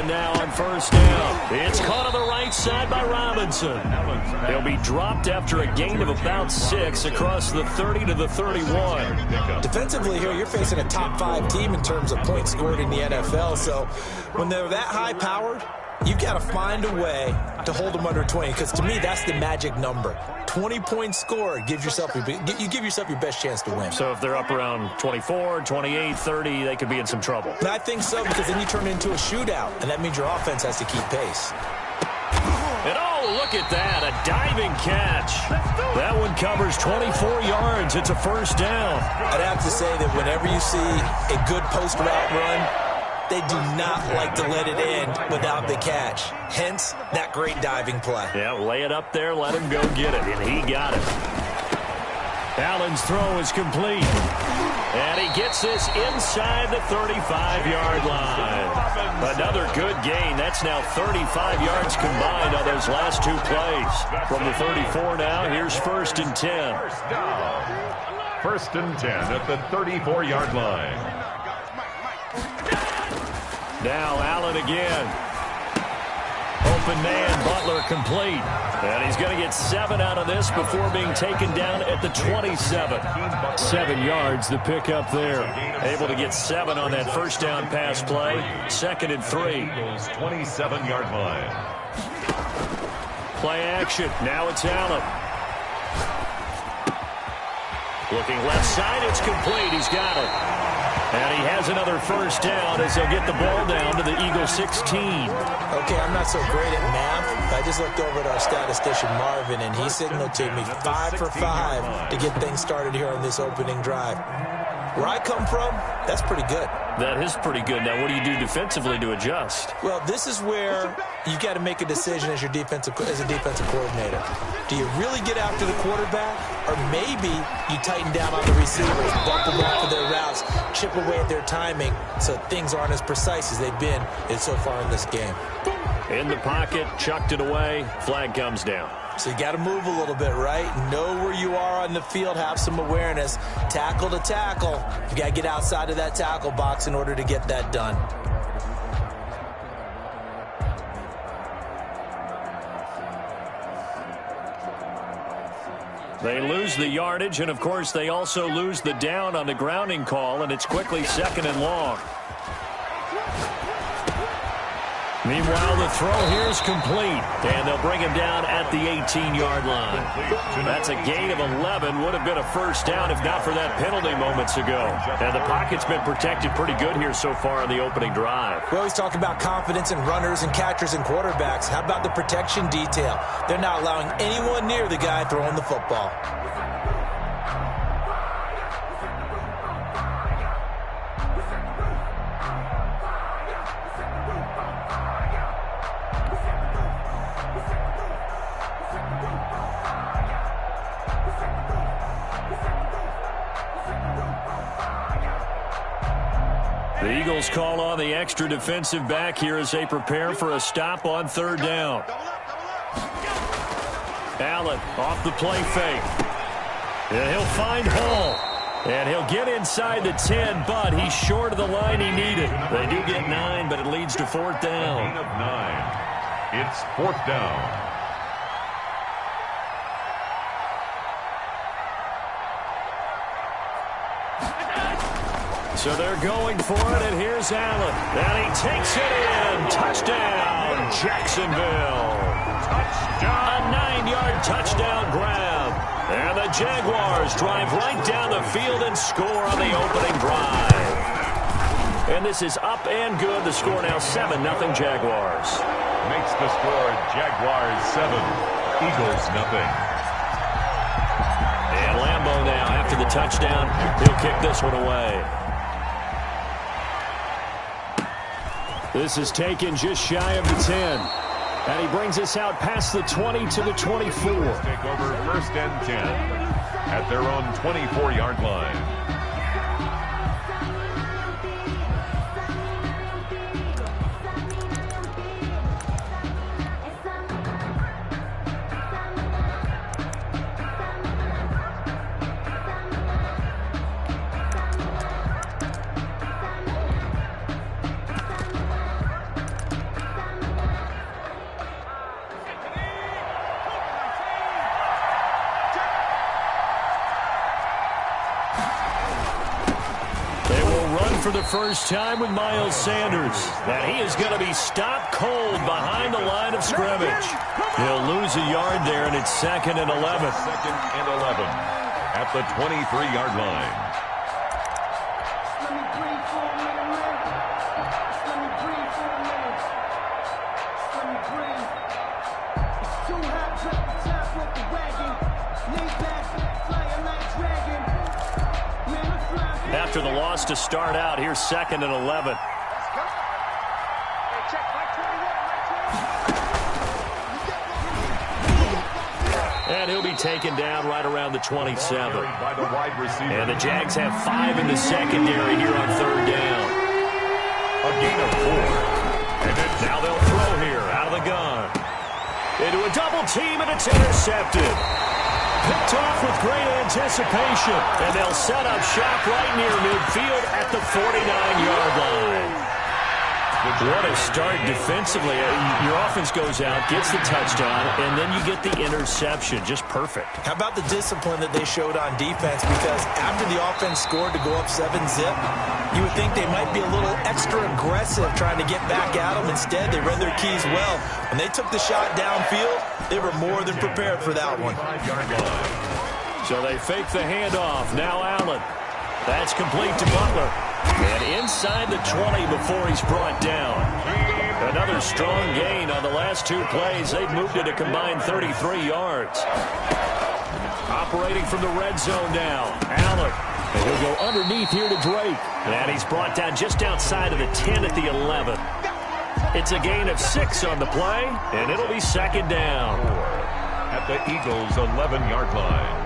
Now on first down. It's caught on the right side by Robinson. He'll be dropped after a gain of about 6 across the 30 to the 31. Defensively here, you're facing a top 5 team in terms of points scored in the NFL. So when they're that high-powered, you've got to find a way to hold them under 20, because to me, that's the magic number. 20 points scored, you give yourself your best chance to win. So if they're up around 24, 28, 30, they could be in some trouble. And I think so, because then you turn it into a shootout, and that means your offense has to keep pace. And oh, look at that, a diving catch. That one covers 24 yards. It's a first down. I'd have to say that whenever you see a good post route run, they do not like to let it end without the catch. Hence, that great diving play. Yeah, lay it up there, let him go get it, and he got it. Allen's throw is complete. And he gets this inside the 35-yard line. Another good gain. That's now 35 yards combined on those last 2 plays. From the 34 now, here's 1st and 10. First and 10 at the 34-yard line. Now Allen again. Open man, Butler complete. And he's going to get 7 out of this before being taken down at the 27. 7 yards, the pickup there. Able to get 7 on that first down pass play. 2nd and 3. 27-yard line. Play action. Now it's Allen. Looking left side, it's complete. He's got it. And he has another first down as they'll get the ball down to the Eagles 16. Okay, I'm not so great at math. I just looked over at our statistician, Marvin, and he signaled to me 5 for 5 to get things started here on this opening drive. Where I come from, that's pretty good. That is pretty good. Now, what do you do defensively to adjust? Well, this is where you've got to make a decision as a defensive coordinator. Do you really get after the quarterback, or maybe you tighten down on the receivers, bump them up for their routes, chip away at their timing, so things aren't as precise as they've been so far in this game. In the pocket, chucked it away, flag comes down. So you got to move a little bit, right? Know where you are on the field, have some awareness. Tackle to tackle. You got to get outside of that tackle box in order to get that done. They lose the yardage, and of course they also lose the down on the grounding call, and it's quickly 2nd and long. Meanwhile, the throw here is complete, and they'll bring him down at the 18-yard line. That's a gain of 11. Would have been a first down if not for that penalty moments ago. And the pocket's been protected pretty good here so far on the opening drive. We always talk about confidence in runners and catchers and quarterbacks. How about the protection detail? They're not allowing anyone near the guy throwing the football. The Eagles call on the extra defensive back here as they prepare for a stop on 3rd down. Allen off the play fake. And he'll find Hall. And he'll get inside the 10, but he's short of the line he needed. They do get 9, but it leads to 4th down. Gain of 9. It's 4th down. So they're going for it, and here's Allen. And he takes it in. Touchdown, Jacksonville. Touchdown. A 9-yard touchdown grab. And the Jaguars drive right down the field and score on the opening drive. And this is up and good. The score now 7-0 Jaguars. Makes the score Jaguars 7, Eagles 0. And Lambeau now, after the touchdown, he'll kick this one away. This is taken just shy of the 10. And he brings us out past the 20 to the 24. Take over 1st and 10 at their own 24-yard line. For the first time with Miles Sanders. And he is going to be stopped cold behind the line of scrimmage. He'll lose a yard there, and it's 2nd and 11. 2nd and 11 at the 23-yard line. After the loss to start out, here's 2nd and 11. And he'll be taken down right around the 27. By the wide receiver. And the Jags have 5 in the secondary here on 3rd down. A gain of 4. And now they'll throw here out of the gun. Into a double team, and it's intercepted. Picked off with great anticipation, and they'll set up shop right near midfield at the 49-yard line. What a start defensively. Your offense goes out, gets the touchdown, and then you get the interception. Just perfect. How about the discipline that they showed on defense? Because after the offense scored to go up 7-zip, you would think they might be a little extra aggressive trying to get back at them. Instead, they read their keys well. When they took the shot downfield, they were more than prepared for that one. So they fake the handoff. Now Allen. That's complete to Butler. And inside the 20 before he's brought down. Another strong gain on the last 2 plays. They've moved it a combined 33 yards. Operating from the red zone now. Allen. And he'll go underneath here to Drake. And he's brought down just outside of the 10 at the 11. It's a gain of 6 on the play, and it'll be 2nd down. At the Eagles' 11-yard line.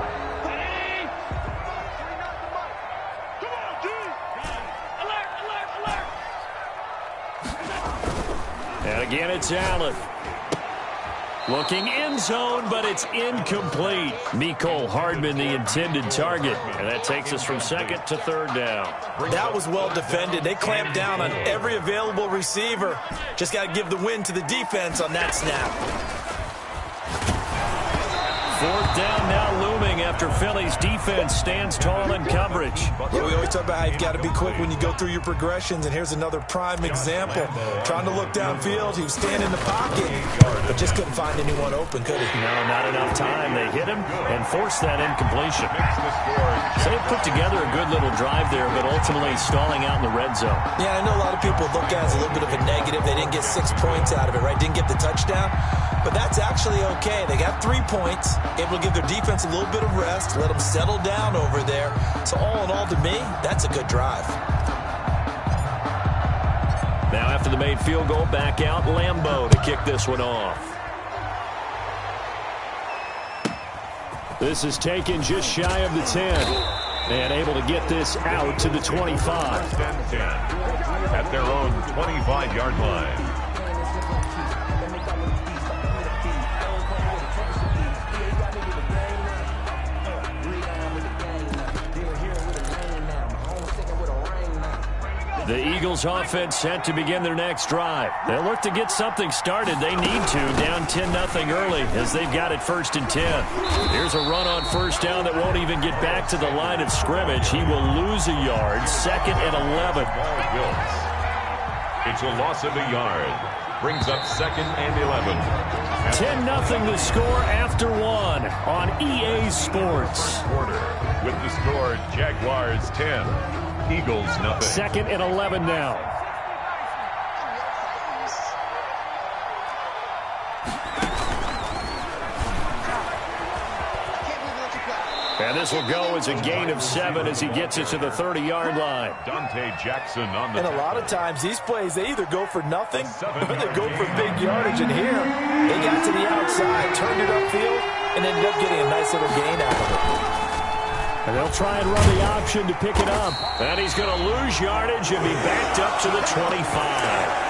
And again, it's Allen. Looking end zone, but it's incomplete. Mecole Hardman, the intended target. And that takes us from 2nd to 3rd down. That was well defended. They clamped down on every available receiver. Just got to give the win to the defense on that snap. 4th down now looming after Philly's defense stands tall in coverage. Yeah, we always talk about how you've got to be quick when you go through your progressions, and here's another prime example. Trying to look downfield, he was standing in the pocket, but just couldn't find anyone open, could he? No, not enough time. They hit him and forced that incompletion. So they put together a good little drive there, but ultimately stalling out in the red zone. Yeah, I know a lot of people look at it as a little bit of a negative. They didn't get 6 points out of it, right? Didn't get the touchdown. But that's actually okay. They got 3 points, able to give their defense a little bit of rest, let them settle down over there. So all in all, to me, that's a good drive. Now after the made field goal, back out Lambeau to kick this one off. This is taken just shy of the 10. And able to get this out to the 25. 1st and 10 at their own 25-yard line. The Eagles offense set to begin their next drive. They'll look to get something started. They need to, down 10-0 early as they've got it 1st and 10. Here's a run on 1st down that won't even get back to the line of scrimmage. He will lose a yard, 2nd and 11. It's a loss of a yard. Brings up 2nd and 11. 10-0 the score after 1 on EA Sports. Quarter with the score Jaguars 10. Eagles nothing. 2nd and 11 now. And this will go as a gain of 7 as he gets it to the 30-yard line. Dante Jackson on the... And a lot of times, these plays, they either go for nothing or they go for big yardage. And here, they got to the outside, turned it upfield, and ended up getting a nice little gain out of it. And they'll try and run the option to pick it up. And he's going to lose yardage and be backed up to the 25.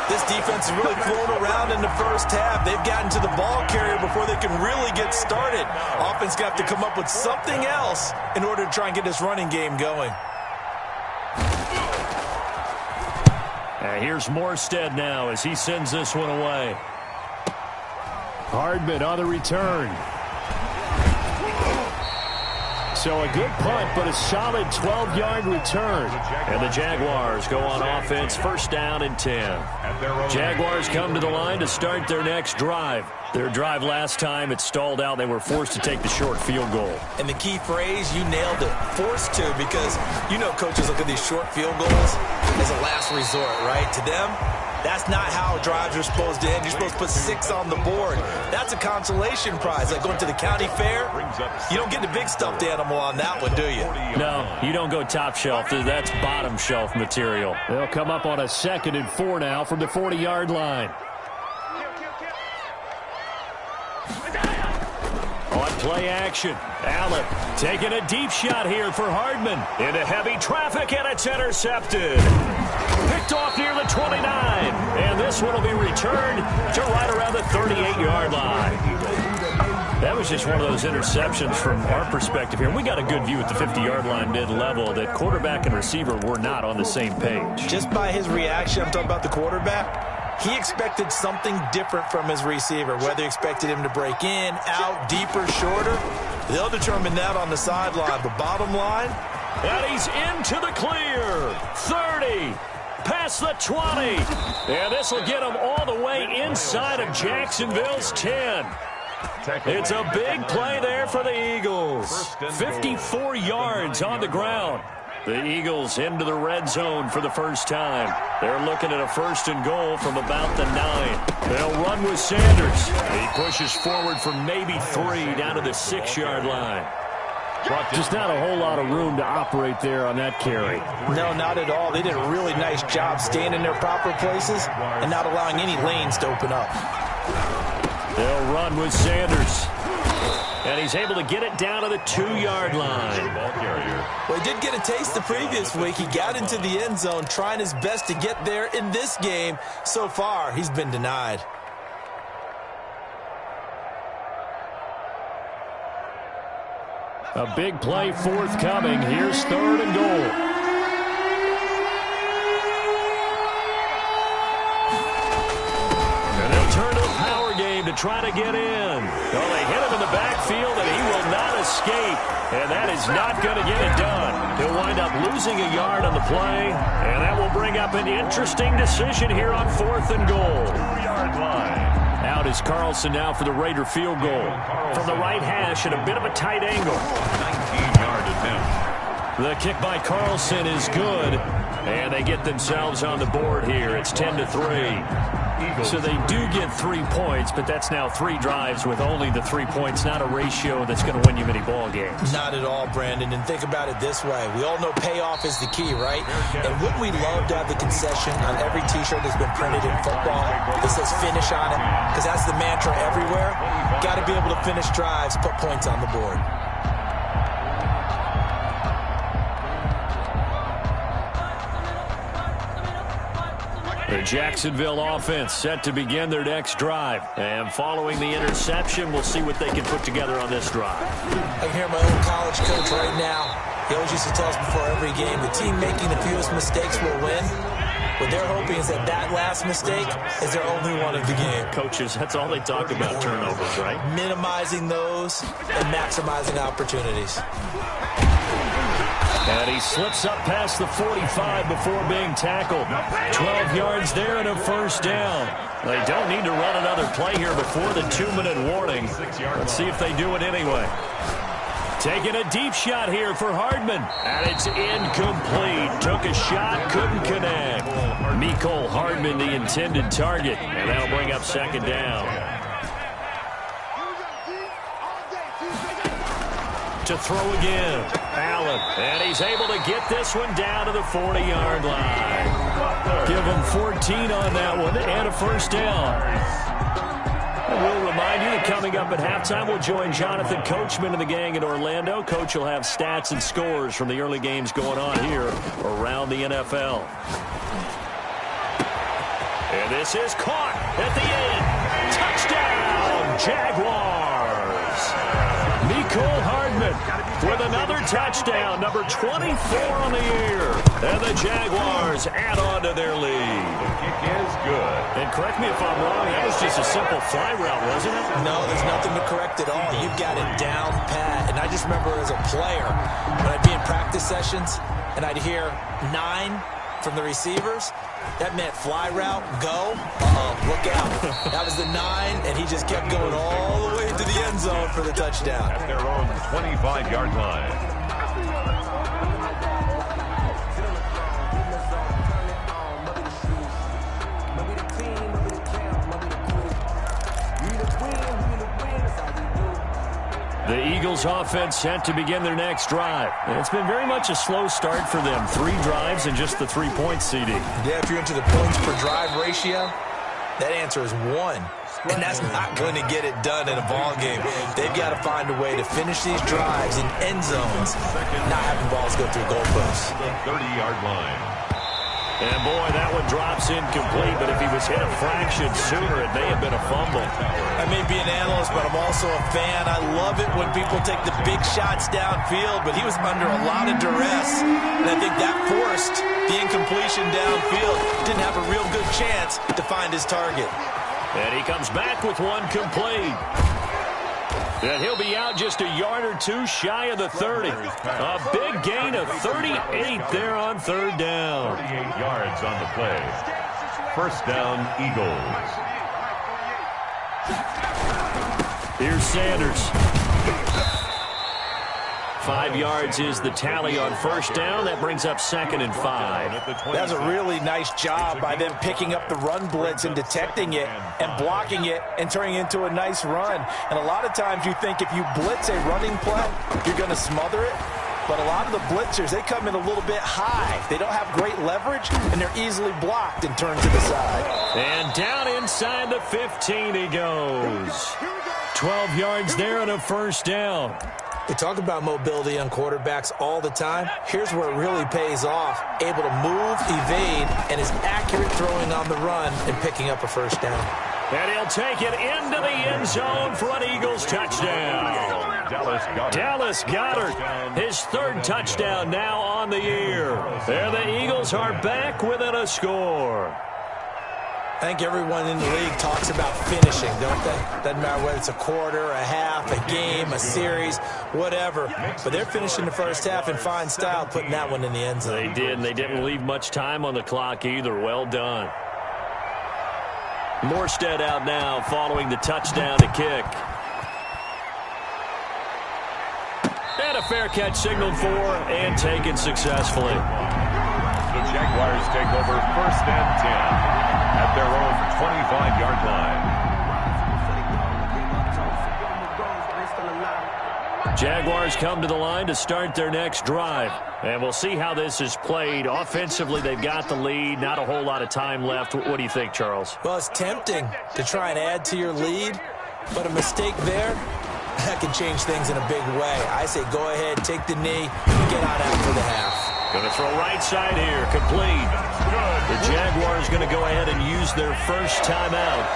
This defense is really flown around in the first half. They've gotten to the ball carrier before they can really get started. Offense got to come up with something else in order to try and get this running game going. And here's Morstead now as he sends this one away. Hardman on the return. So a good punt, but a solid 12-yard return. And the Jaguars go on offense, first down and 10. Jaguars come to the line to start their next drive. Their drive last time, it stalled out. They were forced to take the short field goal. And the key phrase, you nailed it, forced to, because you know coaches look at these short field goals as a last resort, right? To them, that's not how drives are supposed to end. You're supposed to put 6 on the board. That's a consolation prize. Like going to the county fair, you don't get the big stuffed animal on that one, do you? No, you don't go top shelf. That's bottom shelf material. They'll come up on a 2nd and 4 now from the 40-yard line. On play action, Allen taking a deep shot here for Hardman. Into heavy traffic, and it's intercepted. Picked off near the 29. And this one will be returned to right around the 38-yard line. That was just one of those interceptions from our perspective here. We got a good view at the 50-yard line mid-level that quarterback and receiver were not on the same page. Just by his reaction, I'm talking about the quarterback, he expected something different from his receiver, whether he expected him to break in, out, deeper, shorter. They'll determine that on the sideline. But bottom line, and he's into the clear. 30, past the 20. And this will get him all the way inside of Jacksonville's 10. It's a big play there for the Eagles. 54 yards on the ground. The Eagles into the red zone for the first time. They're looking at a 1st and goal from about the 9. They'll run with Sanders. He pushes forward for maybe 3 down to the 6-yard line. Just not a whole lot of room to operate there on that carry. No, not at all. They did a really nice job staying in their proper places and not allowing any lanes to open up. They'll run with Sanders. And he's able to get it down to the 2-yard line. Well, he did get a taste the previous week. He got into the end zone trying his best to get there in this game. So far, he's been denied. A big play forthcoming. Here's 3rd and goal. To try to get in. Well, they hit him in the backfield, and he will not escape. And that is not going to get it done. He'll wind up losing a yard on the play, and that will bring up an interesting decision here on 4th and goal. 2-yard line. Out is Carlson now for the Raider field goal. From the right hash at a bit of a tight angle. 19-yard attempt. The kick by Carlson is good, and they get themselves on the board here. It's 10-3. So they do get 3 points, but that's now 3 drives with only the 3 points, not a ratio that's going to win you many ball games. Not at all, Brandon. And think about it this way. We all know payoff is the key, right? And wouldn't we love to have the concession on every T-shirt that's been printed in football that says finish on it? Because that's the mantra everywhere. Got to be able to finish drives, put points on the board. The Jacksonville offense set to begin their next drive. And following the interception, we'll see what they can put together on this drive. I can hear my old college coach right now. He always used to tell us before every game, the team making the fewest mistakes will win. What they're hoping is that that last mistake is their only one of the game. Coaches, that's all they talk about, turnovers, right? Minimizing those and maximizing opportunities. And he slips up past the 45 before being tackled. 12 yards there and a 1st down. They don't need to run another play here before the 2-minute warning. Let's see if they do it anyway. Taking a deep shot here for Hardman. And it's incomplete. Took a shot, couldn't connect. Mecole Hardman, the intended target. And that'll bring up 2nd down. to throw again. Allen, and he's able to get this one down to the 40-yard line. Give him 14 on that one and a first down. And we'll remind you that coming up at halftime, we'll join Jonathan Coachman and the gang in Orlando. Coach will have stats and scores from the early games going on here around the NFL. And this is caught at the end. Touchdown, Jaguars. Nicole Hardman with another touchdown, number 24 on the year. And the Jaguars add on to their lead. The kick is good. And correct me if I'm wrong, that was just a simple fly route, wasn't it? No, there's nothing to correct at all. You've got it down pat. And I just remember as a player, when I'd be in practice sessions and I'd hear 9 from the receivers, that meant fly route, go, look out. That was the 9, and he just kept going all the way to the end zone for the touchdown. At their own 25-yard line. The Eagles offense set to begin their next drive. And it's been very much a slow start for them. 3 drives and just the 3-point CD. Yeah, if you're into the points per drive ratio, that answer is 1. And that's not going to get it done in a ball game. They've got to find a way to finish these drives in end zones, not having balls go through goalposts. The 30-yard line. And boy, that one drops incomplete, but if he was hit a fraction sooner, it may have been a fumble. I may be an analyst, but I'm also a fan. I love it when people take the big shots downfield, but he was under a lot of duress, and I think that forced the incompletion downfield. Didn't have a real good chance to find his target. And he comes back with one complete. And he'll be out just a yard or 2 shy of the 30. A big gain of 38 there on third down. 38 yards on the play. First down, Eagles. Here's Sanders. 5 yards is the tally on first down. That brings up 2nd and 5. That's a really nice job by them picking up the run blitz and detecting it and blocking it and turning it into a nice run. And a lot of times you think if you blitz a running play, you're going to smother it. But a lot of the blitzers, they come in a little bit high. They don't have great leverage, and they're easily blocked and turned to the side. And down inside the 15 he goes. 12 yards there and a first down. We talk about mobility on quarterbacks all the time. Here's where it really pays off. Able to move, evade, and is accurate throwing on the run and picking up a first down. And he'll take it into the end zone for an Eagles touchdown. Dallas Goedert, his 3rd touchdown now on the year. And the Eagles are back within a score. I think everyone in the league talks about finishing, don't they? Doesn't matter whether it's a quarter, a half, a game, a series, whatever. But they're finishing the first half in fine style, putting that one in the end zone. They did, and they didn't leave much time on the clock either. Well done. Morstead out now following the touchdown to kick. And a fair catch signaled for and taken successfully. The Jaguars take over 1st and 10 at their own 25-yard line. Jaguars come to the line to start their next drive. And we'll see how this is played. Offensively, they've got the lead. Not a whole lot of time left. What do you think, Charles? Well, it's tempting to try and add to your lead, but a mistake there, that can change things in a big way. I say go ahead, take the knee, and get on out for the half. Going to throw right side here, complete. The Jaguars going to go ahead and use their first timeout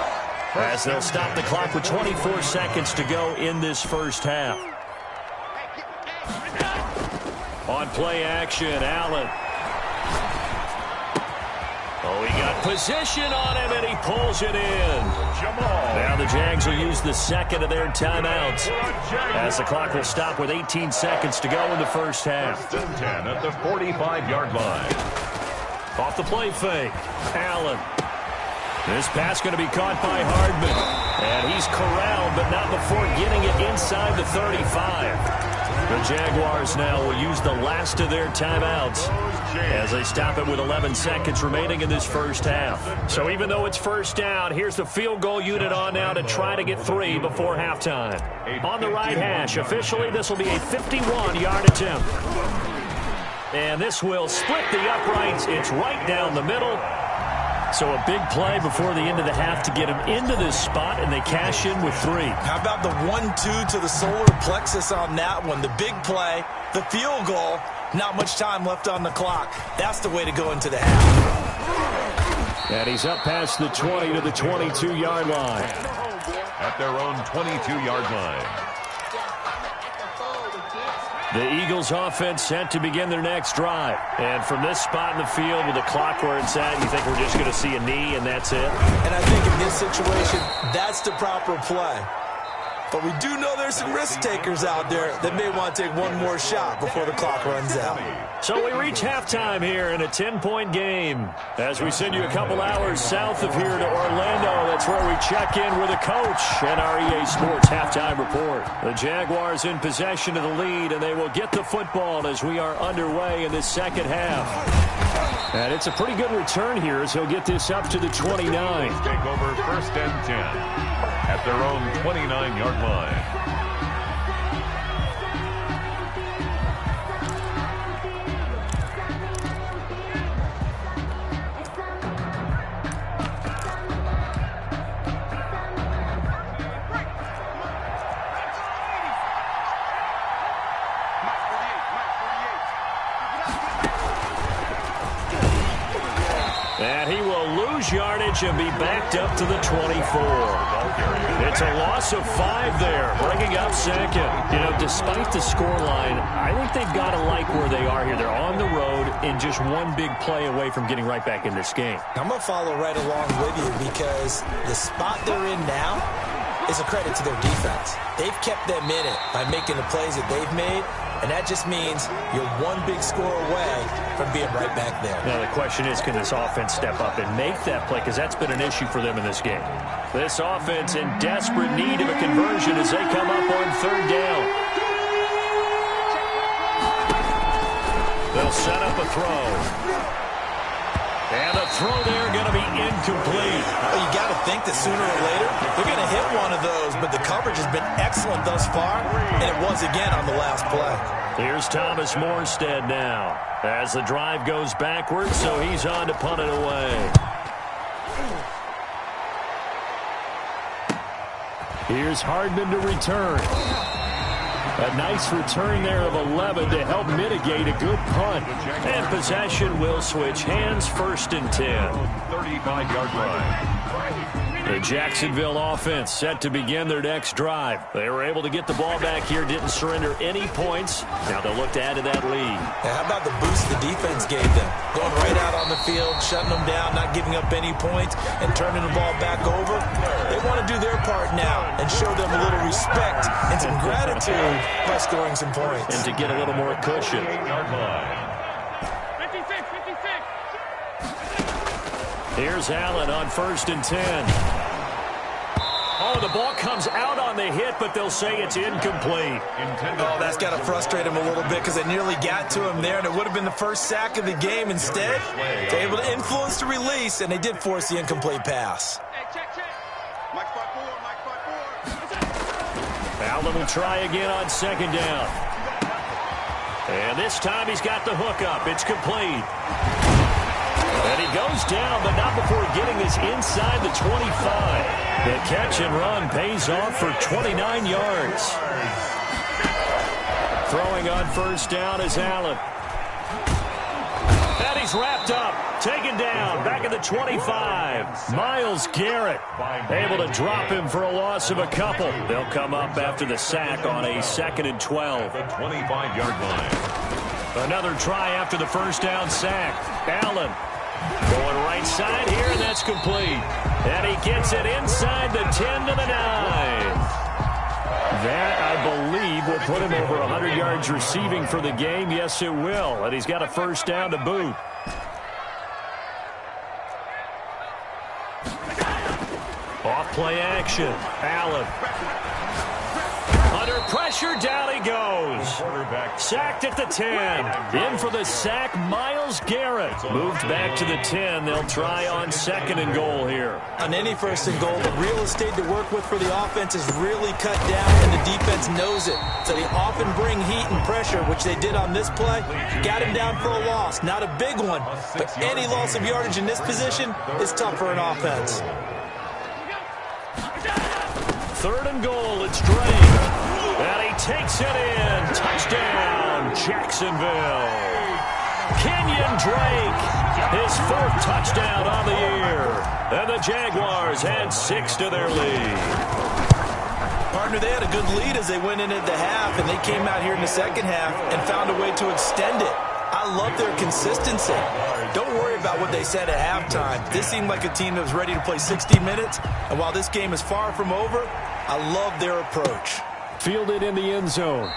as they'll stop the clock with 24 seconds to go in this first half. On play action, Allen. Oh, he got position on him, and he pulls it in. Now the Jags will use the 2nd of their timeouts as the clock will stop with 18 seconds to go in the first half. 1st and 10 at the 45-yard line. Off the play fake, Allen. This pass going to be caught by Hardman. And he's corralled, but not before getting it inside the 35. The Jaguars now will use the last of their timeouts as they stop it with 11 seconds remaining in this first half. So even though it's first down, here's the field goal unit on now to try to get 3 before halftime. On the right hash, officially this will be a 51-yard attempt. And this will split the uprights. It's right down the middle. So a big play before the end of the half to get him into this spot, and they cash in with 3. How about the 1-2 to the solar plexus on that one? The big play, the field goal, not much time left on the clock. That's the way to go into the half. And he's up past the 20 to the 22-yard line. At their own 22-yard line. The Eagles offense set to begin their next drive. And from this spot in the field with the clock where it's at, you think we're just going to see a knee and that's it? And I think in this situation, that's the proper play. But we do know there's some risk takers out there that may want to take one more shot before the clock runs out. So we reach halftime here in a 10-point game. As we send you a couple hours south of here to Orlando, that's where we check in with a coach and our EA Sports halftime report. The Jaguars in possession of the lead, and they will get the football as we are underway in this second half. And it's a pretty good return here as he'll get this up to the 29. Take over first and 10 at their own 29-yard line. And he will lose yardage and be backed up to the 24. It's a loss of 5 there, bringing up second. You know, despite the scoreline, I think they've got to like where they are here. They're on the road and just one big play away from getting right back in this game. I'm going to follow right along with you because the spot they're in now is a credit to their defense. They've kept them in it by making the plays that they've made, and that just means you're one big score away from being right back there. Now the question is, can this offense step up and make that play? Because that's been an issue for them in this game. This offense in desperate need of a conversion as they come up on third down. They'll set up a throw. And the throw there going to be incomplete. Well, you got to think that sooner or later they're going to hit one of those, but the coverage has been excellent thus far, and it was again on the last play. Here's Thomas Morstead now as the drive goes backwards, so he's on to punt it away. Here's Hardman to return. A nice return there of 11 to help mitigate a good punt. And possession will switch hands, first and 10. 35-yard line. The Jacksonville offense set to begin their next drive. They were able to get the ball back here, didn't surrender any points. Now they'll look to add to that lead. Now, how about the boost the defense gave them? Going right out on the field, shutting them down, not giving up any points, and turning the ball back over. They want to do their part now and show them a little respect and some gratitude by scoring some points. And to get a little more cushion. 8-yard line. Here's Allen on first and 10. Oh, the ball comes out on the hit, but they'll say it's incomplete. Oh, that's got to frustrate him a little bit because they nearly got to him there, and it would have been the first sack of the game. Instead, they're able to influence the release, and they did force the incomplete pass. Allen will try again on second down. And this time he's got the hook up. It's complete. And he goes down, but not before getting this inside the 25. The catch and run pays off for 29 yards. Throwing on first down is Allen. And he's wrapped up, taken down, back at the 25. Myles Garrett able to drop him for a loss of a couple. They'll come up after the sack on a 2nd and 12. The 25-yard line. Another try after the first down sack. Allen going right side here, and that's complete. And he gets it inside the 10 to the 9. That, I believe, will put him over 100 yards receiving for the game. Yes, it will. And he's got a first down to boot. Off play action. Allen. Under pressure, down he goes. Sacked at the 10. In for the sack, Myles Garrett. Moved back to the 10. They'll try on second and goal here. On any first and goal, the real estate to work with for the offense is really cut down, and the defense knows it. So they often bring heat and pressure, which they did on this play. Got him down for a loss. Not a big one, but any loss of yardage in this position is tough for an offense. Third and goal, it's Drake. And he takes it in. Touchdown, Jacksonville. Kenyon Drake, his 4th touchdown on the year. And the Jaguars had 6 to their lead. Partner, they had a good lead as they went in at the half, and they came out here in the second half and found a way to extend it. I love their consistency. Don't worry about what they said at halftime. This seemed like a team that was ready to play 60 minutes, and while this game is far from over, I love their approach. Fielded in the end zone.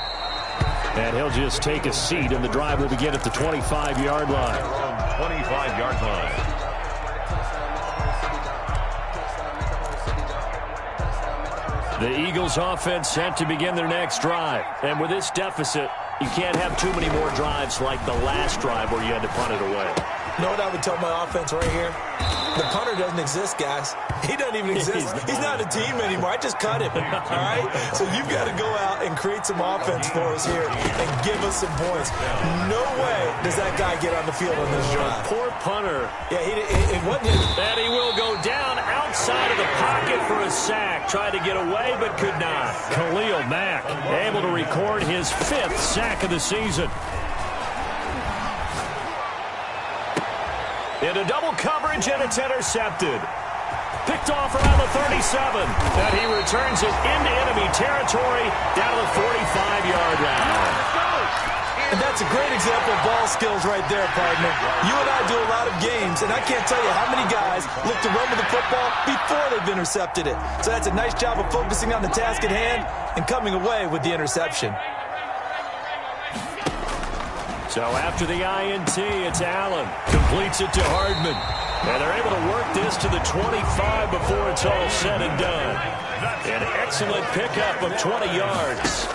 And he'll just take a seat, and the drive will begin at the 25-yard line. 25-yard line. The Eagles offense set to begin their next drive. And with this deficit, you can't have too many more drives like the last drive where you had to punt it away. You know what I would tell my offense right here? The punter doesn't exist, guys. He doesn't even exist. He's not a team anymore. I just cut him, all right? So you've got to go out and create some offense for us here and give us some points. No way does that guy get on the field on this drive. Poor punter. Yeah, it wasn't him. And he will go down outside of the pocket for a sack. Tried to get away, but could not. Khalil Mack able to record his 5th sack of the season. Into double coverage, and it's intercepted. Picked off around the 37. And he returns it into enemy territory down to the 45-yard line. And that's a great example of ball skills right there, partner. You and I do a lot of games, and I can't tell you how many guys look to run with the football before they've intercepted it. So that's a nice job of focusing on the task at hand and coming away with the interception. So after the INT, it's Allen. Completes it to Hardman. And they're able to work this to the 25 before it's all said and done. An excellent pickup of 20 yards.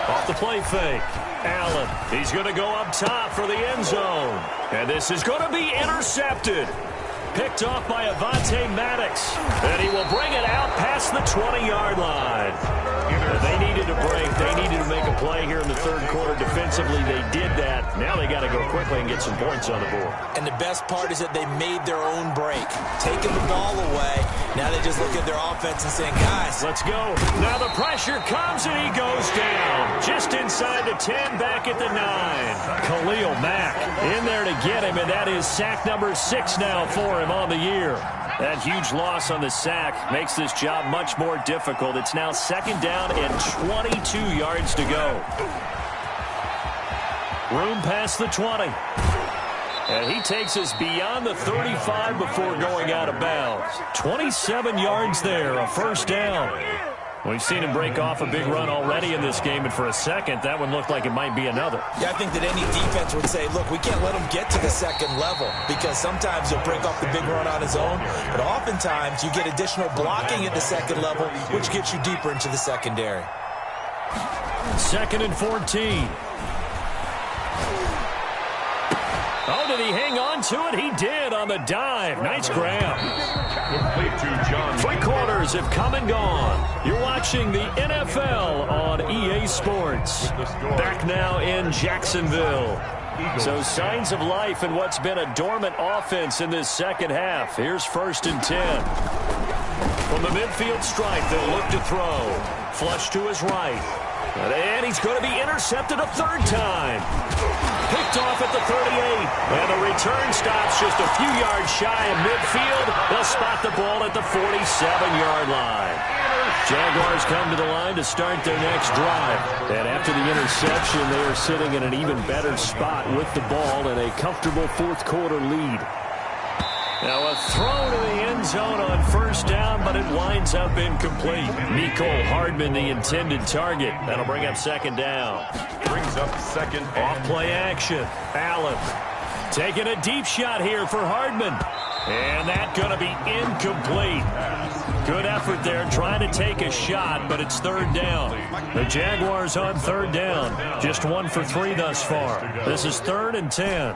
Off the play fake. Allen, he's going to go up top for the end zone. And this is going to be intercepted. Picked off by Avonte Maddox. And he will bring it out past the 20-yard line. They needed a break. They needed to make a play here in the third quarter defensively. They did that. Now they got to go quickly and get some points on the board. And the best part is that they made their own break. Taking the ball away. Now they just look at their offense and saying, guys, let's go. Now the pressure comes and he goes down. Just inside the 10, back at the 9. Khalil Mack in there to get him, and that is sack number 6 now for him on the year. That huge loss on the sack makes this job much more difficult. It's now second down and 22 yards to go. Room past the 20. And he takes us beyond the 35 before going out of bounds. 27 yards there, a first down. We've seen him break off a big run already in this game, and for a second, that one looked like it might be another. Yeah, I think that any defense would say, look, we can't let him get to the second level, because sometimes he'll break off the big run on his own, but oftentimes you get additional blocking at the second level, which gets you deeper into the secondary. 2nd and 14. Oh, did he hang on to it? He did on the dive. Nice grab. Three quarters have come and gone. You're watching the NFL on EA Sports. Back now in Jacksonville. So signs of life in what's been a dormant offense in this second half. Here's 1st and 10. From the midfield stripe, they'll look to throw. Flush to his right. And he's going to be intercepted a 3rd time. Picked off at the 38. And the return stops just a few yards shy of midfield. They'll spot the ball at the 47-yard line. Jaguars come to the line to start their next drive. And after the interception, they are sitting in an even better spot with the ball and a comfortable 4th quarter lead. Now a throw to the end zone on 1st down, but it winds up incomplete. Mecole Hardman, the intended target. That'll bring up 2nd down. Brings up 2nd. Off play action. Allen taking a deep shot here for Hardman. And that's going to be incomplete. Good effort there trying to take a shot, but it's third down. The Jaguars on third down. Just 1 for 3 thus far. This is 3rd and 10.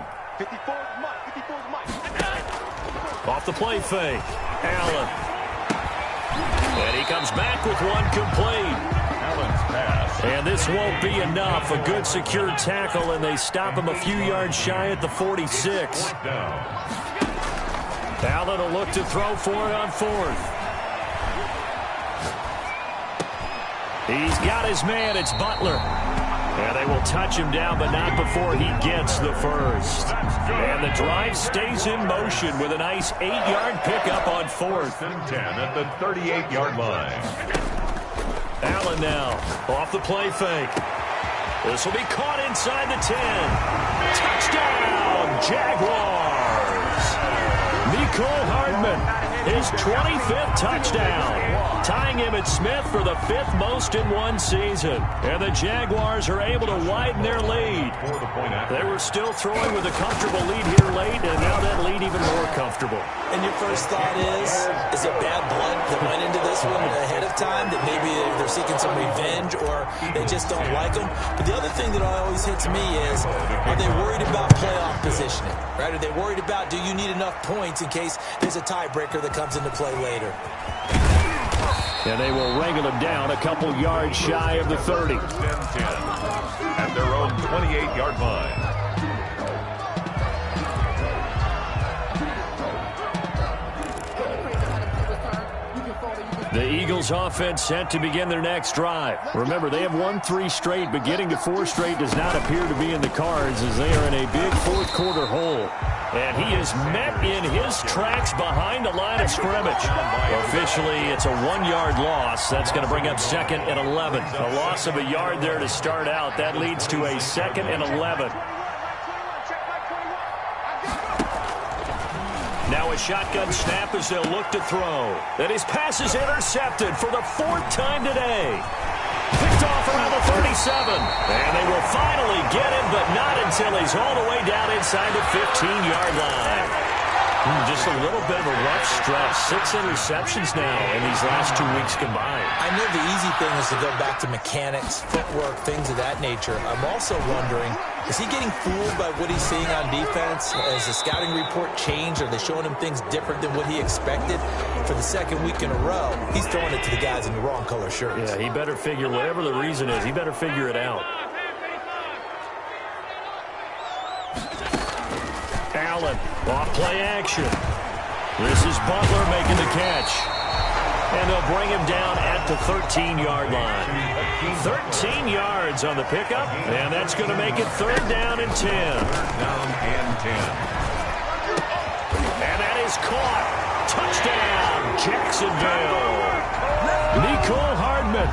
Off the play fake. Allen. And he comes back with one complete. Allen's pass. And this won't be enough. A good secure tackle, and they stop him a few yards shy at the 46. Allen will look to throw for it on 4th. He's got his man. It's Butler. And they will touch him down, but not before he gets the first. And the drive stays in motion with a nice 8-yard pickup on 4th. 10 at the 38-yard line. Allen now off the play fake. This will be caught inside the 10. Touchdown, Jaguars. Mecole Hardman, his 25th touchdown, tying him at Smith for the 5th most in one season. And the Jaguars are able to widen their lead. They were still throwing with a comfortable lead here late, and now that lead even more comfortable. And your first thought is it bad blood that went into this one ahead of time, that maybe they're seeking some revenge or they just don't like them? But the other thing that always hits me is, are they worried about playoff positioning? Right? Are they worried about, do you need enough points in case there's a tiebreaker that comes into play later? And they will wrangle him down a couple yards shy of the 30. 10 at their own 28-yard line. The Eagles offense set to begin their next drive. Remember, they have won 3 straight, but getting to 4 straight does not appear to be in the cards as they are in a big fourth-quarter hole. And he is met in his tracks behind the line of scrimmage. Officially, it's a 1-yard loss. That's going to bring up 2nd and 11. A loss of a yard there to start out. That leads to a 2nd and 11. Now a shotgun snap as they'll look to throw. And his pass is intercepted for the 4th time today. Picked off around the 37. And they will finally get him, but not until he's all the way down inside the 15-yard line. Just a little bit of a rough stretch. 6 interceptions now in these last 2 weeks combined. I know the easy thing is to go back to mechanics, footwork, things of that nature. I'm also wondering, is he getting fooled by what he's seeing on defense? Has the scouting report changed? Are they showing him things different than what he expected? For the 2nd week in a row, he's throwing it to the guys in the wrong color shirts. Yeah, he better figure, whatever the reason is, he better figure it out. Allen, off play action. This is Butler making the catch. And they'll bring him down at the 13-yard line. 13 yards on the pickup, and that's going to make it 3rd down and 10. 3rd down and 10. And that is caught. Touchdown, Jacksonville. Mecole Hardman,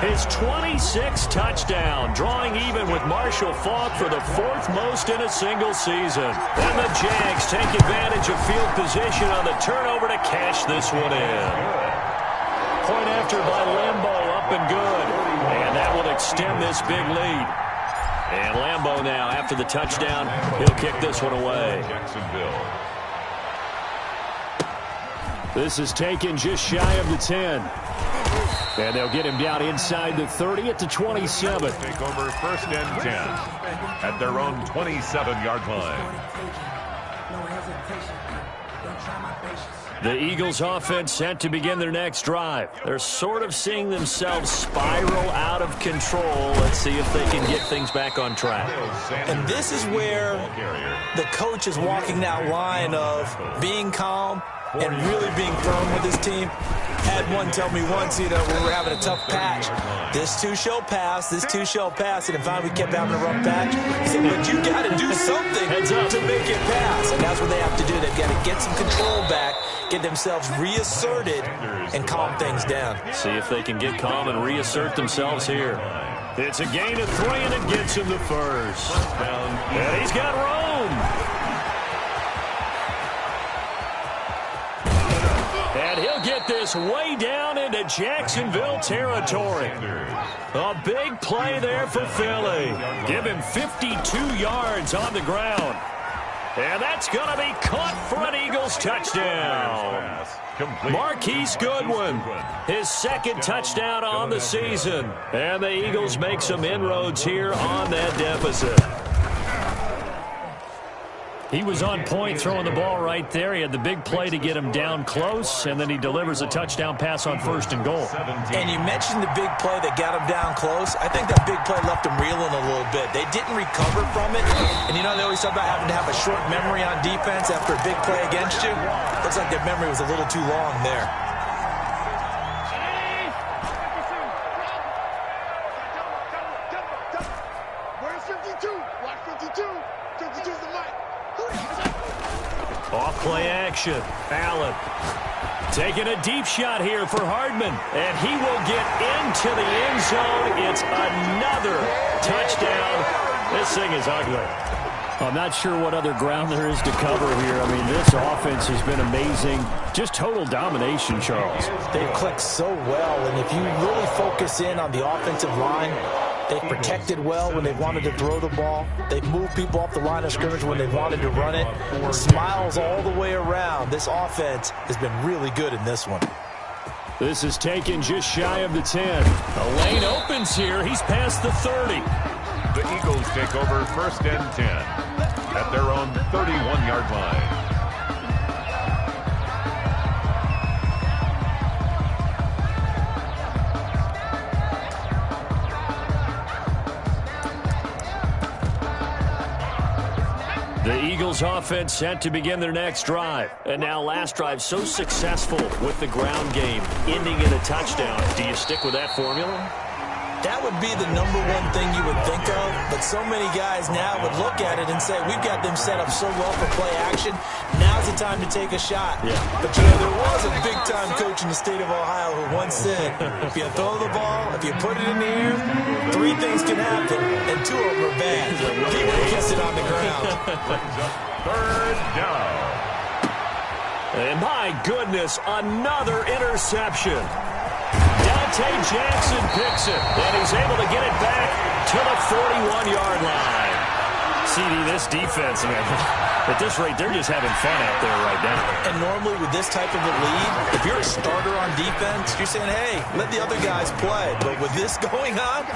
his 26th touchdown, drawing even with Marshall Faulk for the 4th most in a single season. And the Jags take advantage of field position on the turnover to cash this one in. Point after by Lambo, up and good. And that will extend this big lead. And Lambo now, after the touchdown, he'll kick this one away. Jacksonville. This is taken just shy of the 10. And they'll get him down inside the 30 at the 27. Take over 1st and 10 at their own 27-yard line. The Eagles offense set to begin their next drive. They're sort of seeing themselves spiral out of control. Let's see if they can get things back on track. And this is where the coach is walking that line of being calm and really being firm with his team. Had one tell me once, when we're having a tough patch, this too shall pass, this too shall pass. And if we kept having a rough patch, he said, but you got to do something to make it pass. And that's what they have to do. They've got to get some control back, get themselves reasserted, and calm things down. See if they can get calm and reassert themselves here. It's a gain of 3, and it gets him the first. And he's got room. And he'll get this way down into Jacksonville territory. A big play there for Philly. Give him 52 yards on the ground. And that's going to be caught for an Eagles touchdown. Marquise Goodwin, his second touchdown on the season. And the Eagles make some inroads here on that deficit. He was on point throwing the ball right there. He had the big play to get him down close, and then he delivers a touchdown pass on 1st and goal. And you mentioned the big play that got him down close. I think that big play left him reeling a little bit. They didn't recover from it. And you know, they always talk about having to have a short memory on defense after a big play against you. Looks like their memory was a little too long there. Where's 52? Watch 52. 52's the mic. Off play action. Allen taking a deep shot here for Hardman. And he will get into the end zone. It's another touchdown. This thing is ugly. I'm not sure what other ground there is to cover here. I mean, this offense has been amazing. Just total domination, Charles. They've clicked so well, and if you really focus in on the offensive line, they've protected well when they've wanted to throw the ball. They've moved people off the line of scrimmage when they've wanted to run it. Smiles all the way around. This offense has been really good in this one. This is taken just shy of the 10. A lane opens here. He's past the 30. The Eagles take over 1st and 10 at their own 31-yard line. The Eagles offense set to begin their next drive. And now last drive so successful with the ground game, ending in a touchdown. Do you stick with that formula? That would be the #1 thing you would think of, but so many guys now would look at it and say, we've got them set up so well for play action, now's the time to take a shot. Yeah. But you know, there was a big-time coach in the state of Ohio who once said, if you throw the ball, if you put it in the air, 3 things can happen, and 2 of them are bad. He would have kissed it on the ground. 3rd down. And my goodness, another interception. Dante Jackson picks it, and he's able to get it back to the 41-yard line. CD, this defense, man, at this rate, they're just having fun out there right now. And normally with this type of a lead, if you're a starter on defense, you're saying, hey, let the other guys play. But with this going on,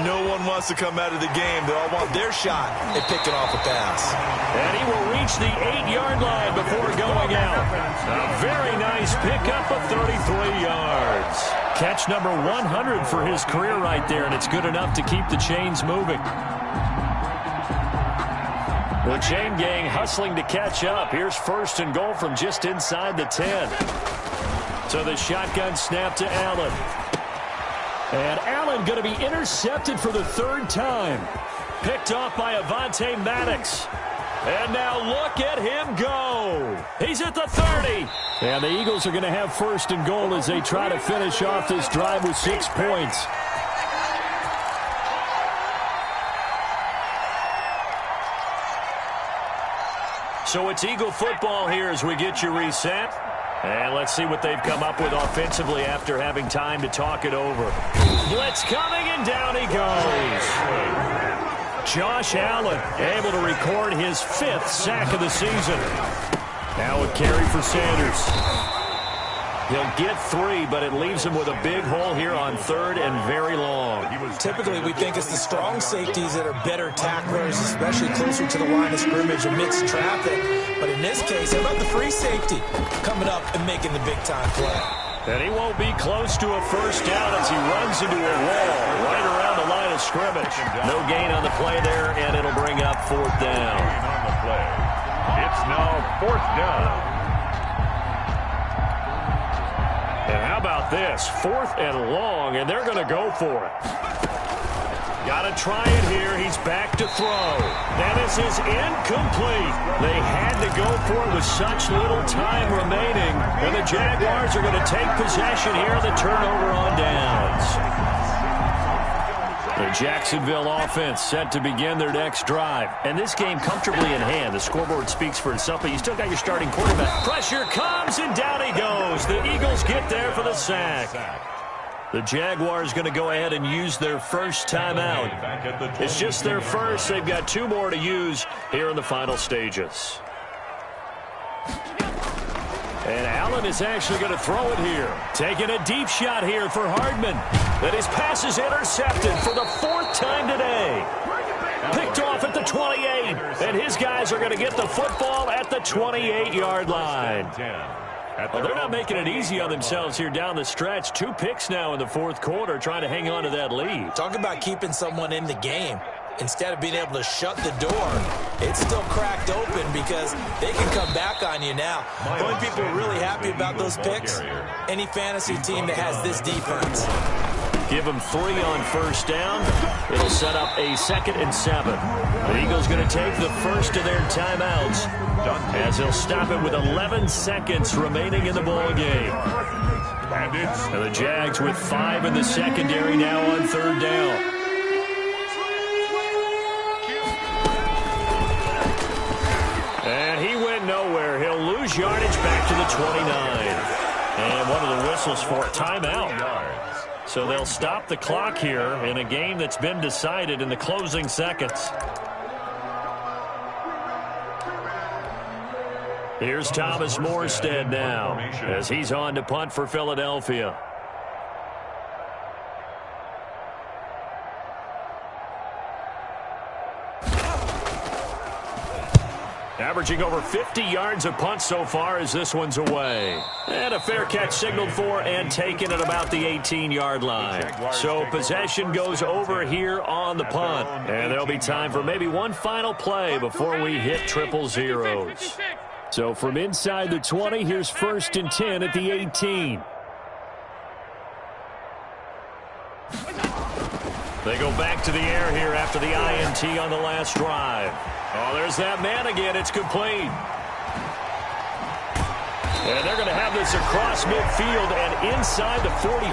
no one wants to come out of the game. They all want their shot at picking off a pass. And he will reach the 8-yard line before going out. A very nice pickup of 33 yards. Catch number 100 for his career right there, and it's good enough to keep the chains moving. The chain gang hustling to catch up. Here's 1st and goal from just inside the 10. So the shotgun snap to Allen. And Allen going to be intercepted for the 3rd time. Picked off by Avonte Maddox. And now look at him go. He's at the 30. And the Eagles are going to have 1st and goal as they try to finish off this drive with 6 points. So it's Eagle football here as we get you reset. And let's see what they've come up with offensively after having time to talk it over. Blitz coming, and down he goes. Josh Allen able to record his 5th sack of the season. Now a carry for Sanders. He'll get 3, but it leaves him with a big hole here on 3rd and very long. Typically, we think it's the strong safeties that are better tacklers, especially closer to the line of scrimmage amidst traffic. But in this case, how about the free safety coming up and making the big-time play? And he won't be close to a 1st down as he runs into a wall right around the line of scrimmage. No gain on the play there, and it'll bring up 4th down. On the play. It's now 4th down. And how about this? 4th and long, and they're going to go for it. Got to try it here. He's back to throw. And this is incomplete. They had to go for it with such little time remaining. And the Jaguars are going to take possession here on the turnover on downs. The Jacksonville offense set to begin their next drive. And this game comfortably in hand. The scoreboard speaks for itself, but you still got your starting quarterback. Pressure comes, and down he goes. The Eagles get there for the sack. The Jaguars going to go ahead and use their first timeout. It's just their first. They've got 2 more to use here in the final stages. And Allen is actually going to throw it here. Taking a deep shot here for Hardman. Then his pass is intercepted for the 4th time today. Picked off at the 28. And his guys are going to get the football at the 28-yard line. Well, they're not making it easy on themselves here down the stretch. 2 picks now in the 4th quarter, trying to hang on to that lead. Talk about keeping someone in the game. Instead of being able to shut the door, it's still cracked open because they can come back on you now. The only people really happy about those picks, any fantasy team that has this defense. Give them 3 on first down. It'll set up a 2nd and 7. The Eagles going to take the first of their timeouts as they'll stop it with 11 seconds remaining in the ball game. And the Jags with 5 in the secondary now on 3rd down. And he went nowhere. He'll lose yardage back to the 29. And one of the whistles for a timeout. So they'll stop the clock here in a game that's been decided in the closing seconds. Here's Thomas Morstead now as he's on to punt for Philadelphia. Averaging over 50 yards a punt so far as this one's away. And a fair catch signaled for and taken at about the 18-yard line. So possession goes over here on the punt. And there'll be time for maybe one final play before we hit 000. So from inside the 20, here's 1st and 10 at the 18. They go back to the air here after the INT on the last drive. Oh, there's that man again. It's complete. And they're going to have this across midfield and inside the 45.